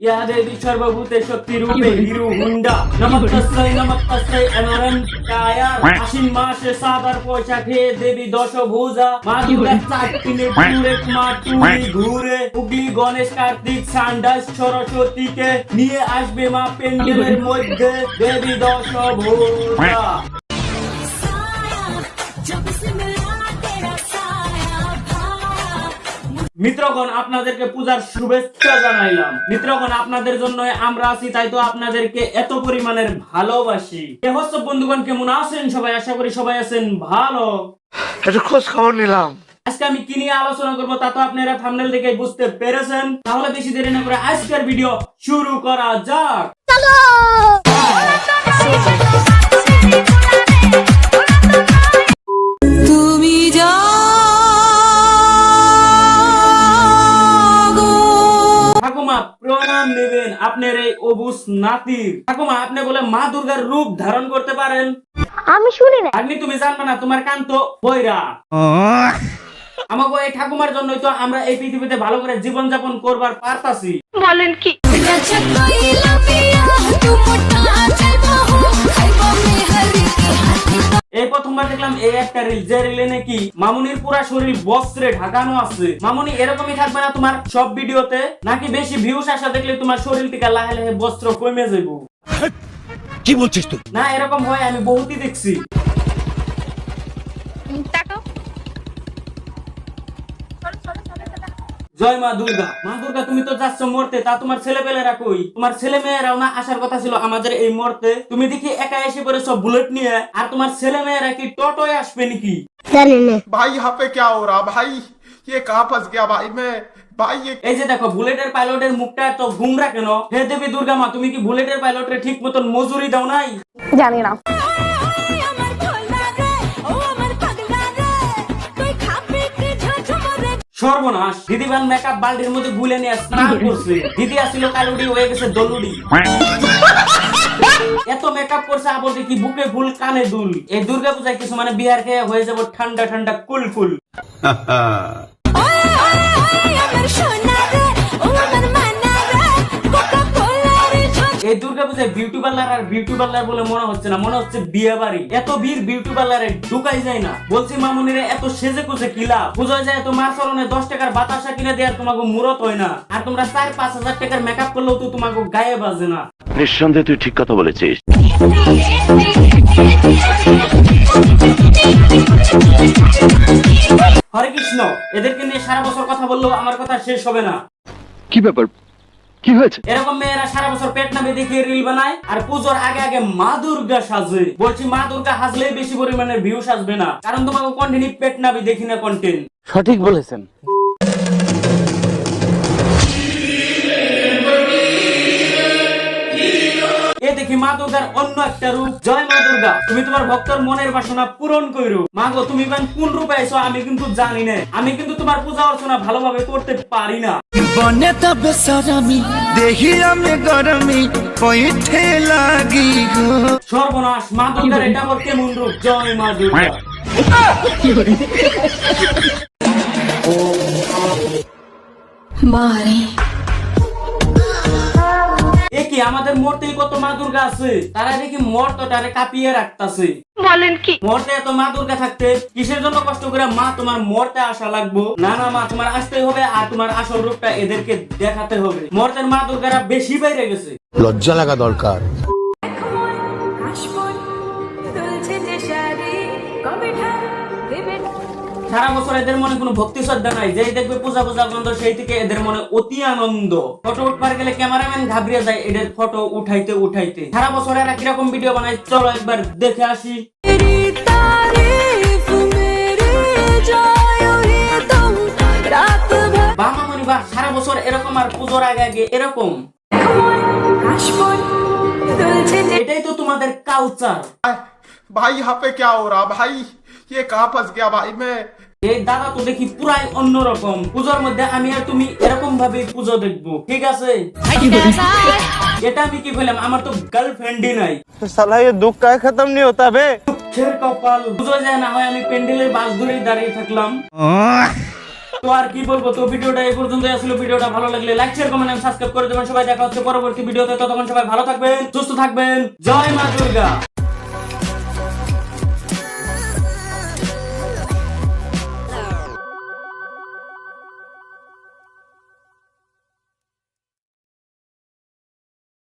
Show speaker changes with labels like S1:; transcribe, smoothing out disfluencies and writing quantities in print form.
S1: या देवी सर्वभूते शक्ति रूपे हिरु हुंडा नमस्तस्यै अनरंताया आश्विन मासे सादर पोशाखे देवी दशभुजा মা দুর্গা চারটিনে পুরে মাটুরি ঘুরে হুগলি গণেশ কার্তিক সান্ডাস সরস্বতীকে নিয়ে আসবে মা প্যান্ডেলের মধ্যে দেবী দশভুজা। মিত্রগণ আপনাদেরকে পূজার শুভেচ্ছা জানাইলাম। মিত্রগণ আপনাদের জন্য আমরা আছি, তাই তো আপনাদেরকে এত পরিমাণের ভালোবাসি। হচ্ছে বন্ধুগণ, কেমন আছেন সবাই? আশা করি সবাই আছেন ভালো।
S2: একটু খোঁজ খবর নিলাম।
S1: আজকে আমি কি নিয়ে আলোচনা করবো তা তো আপনারা থাম্বনেল দেখে বুঝতে পেরেছেন। তাহলে বেশি দেরি না করে আজকের ভিডিও শুরু করা যাক। চলো।
S3: তুমি যা
S1: প্রণাম নেবেন আপনার এই অবুজ নাতির। ঠাকুমা আপনি বলে মা দুর্গার রূপ ধারণ করতে পারেন?
S4: আমি শুনি না।
S1: আপনি তুমি জানবে না, তোমার কান তো বইরা। আমাকে এই ঠাকুমার জন্যই তো আমরা এই পৃথিবীতে ভালো করে জীবন যাপন করবার পারতাছি।
S4: বলেন কি?
S1: এই প্রথমবার দেখলাম এই একটা রিল, যে রিলে নাকি মামুনির পুরা শরীর বস্ত্রে ঢাকানো আছে। মামুনি এরকমই থাকবে না তোমার সব ভিডিওতে, নাকি বেশি ভিউস আসা দেখলে তোমার শরীর থেকে লাহে লাহে বস্ত্র কমে যাইব?
S2: কি বলছিস তুই?
S1: না এরকম হয়, আমি বহুতই দেখছি। জয় মা দুর্গা। মা দুর্গা তুমি তো যাচ্ছ মরতে, তা তোমার ছেলেপেলেরা কই? তোমার ছেলে মেয়েরাও না আসার কথা ছিল আমাদের এই মরতে। তুমি দেখি একা এসে পড়ে সব বুলেট নিয়ে। আর তোমার ছেলে মেয়েরা কি টোটোয় আসবে নাকি?
S4: জানি না
S5: भाई यहाँ पे क्या हो रहा भाई, ये कहाँ फंस गया भाई मैं भाई ये
S1: এই যে দেখো বুলেটের পাইলটের মুখটা তো গুমরা কেন? হে দেবী দুর্গা মা, তুমি কি বুলেটের পাইলটের ঠিক মতন মজুরি দাও নাই?
S4: জানি না।
S1: সর্বনাশ, দিদিবান মেকআপ বাল্টির মধ্যে গুলে নিয়ে স্নান করছে। দিদি আসছিল কালুডি, হয়ে গেছে দলুডি। এত মেকআপ করছে আবার দেখি বুকে ফুল কানে দুল। এই দুর্গা পূজায় কিছু মানে বিহার খেয়ে হয়ে যাবো ঠান্ডা ঠান্ডা কুলফুল। এই দুর্গা পূজায় বিউটি পার্লার আর বিউটি পার্লার বলে মনে হচ্ছে না, মনে হচ্ছে বিয়ে বাড়ি। এত ভিড় বিউটি পার্লারে ঢুকাই যায় না। বলছি মামুনিরে এত সেজে কুজে কি লাভ? পুজোয় যায় তো মার চরণে 10 টাকার বাতাসা কিনে দেওয়ার তোমাকে মুরত হয় না। আর তোমরা 4-5 হাজার টাকার মেকআপ করলেও তো তোমাকে গায়ে বাজে না।
S6: নিঃসন্দেহে তুই ঠিক কথা বলেছিস।
S1: হরে কৃষ্ণ। এদেরকে নিয়ে সারা বছর কথা বললেও আমার কথা শেষ হবে না।
S6: কি ব্যাপার, কি হয়েছে?
S1: এরকম মেয়েরা সারা বছর পেট নামে দেখিয়ে রিল বানায় আর পুজোর আগে আগে মা দুর্গা সাজে। বলছি মা দুর্গা হাজলেই বেশি পরিমাণে ভিউস আসবে না, কারণ তোমাকে কন্টিনিউ পেট নামে দেখি না কন্টেন্ট।
S2: সঠিক বলেছেন।
S1: এ দেখি মা দুর্গার অন্য একটা রূপ। জয় মা দুর্গা, তুমি তোমার ভক্তর মনের বাসনা পূরণ করো। মা গো তুমি কোন রূপে আইছো আমি কিন্তু জানি না। আমি কিন্তু তোমার পূজা অর্চনা ভালোভাবে করতে পারি না।
S7: বনে তবে সরমি দেহি আমি গরমি পইঠে লাগি গো।
S1: সর্বনাশ, মা দুর্গার এটা আমার কেমন রূপ? জয় মা দুর্গা।
S3: মারে
S1: কি আমাদের মূর্তেই কত মা দুর্গা আছে, তারা দেখি মর্তটারে কাঁপিয়ে রাখতাছে।
S4: বলেন কি?
S1: মর্তে এত মা দুর্গা থাকতে কিসের জন্য কষ্ট করে মা তোমার মর্তে আসা লাগবো? না না মা, তোমার আসতেই হবে আর তোমার আসল রূপটা এদেরকে দেখাতে হবে। মর্তের মা দুর্গারা বেশি বাইরে গেছে।
S2: লজ্জা লাগা দরকার।
S1: সারা বছর এদের মনে কোনো ভক্তি শ্রদ্ধা নাই। যেই দেখবে পূজা পূজা গন্ধ, সেই থেকে এদের মনে অতি আনন্দ। ফটো উঠবার গেলে ক্যামেরাম্যান ঘাবড়িয়ে যায় এদের ফটো উঠাইতে উঠাইতে। সারা বছর এরা কিরকম ভিডিও বানায় চলো একবার দেখে আসি। বাহ মামনি বাহ, সারা বছর এরকম আর পুজোর আগে আগে এরকম। এটাই তো তোমাদের কালচার।
S5: भाई यहाँ पे क्या हो रहा भाई, ये कहाँ फंस गया भाई मैं।
S1: এই দাদা তো দেখি পুরাই অন্যরকম। পূজার মধ্যে আমি আর তুমি এরকম ভাবে পুজো দেখবো, ঠিক আছে? এটা আমি কি বললাম, আমার তো গার্লফ্রেন্ডই নাই।
S2: साला ये दुख का खत्म नहीं होता बे।
S1: দুঃখের কপাল। পুজো যায় না হয় আমি প্যান্ডেলের বাস ধরেই দাঁড়িয়ে থাকলাম। তো আর কি বলবো, তো ভিডিওটা এই পর্যন্তই আসলে। ভিডিওটা ভালো লাগলে লাইক শেয়ার কমেন্ট এবং সাবস্ক্রাইব করে দেবেন। সবাই দেখা হচ্ছে পরবর্তী ভিডিওতে, ততক্ষণ সবাই ভালো থাকবেন, সুস্থ থাকবেন। জয় মা দুর্গা।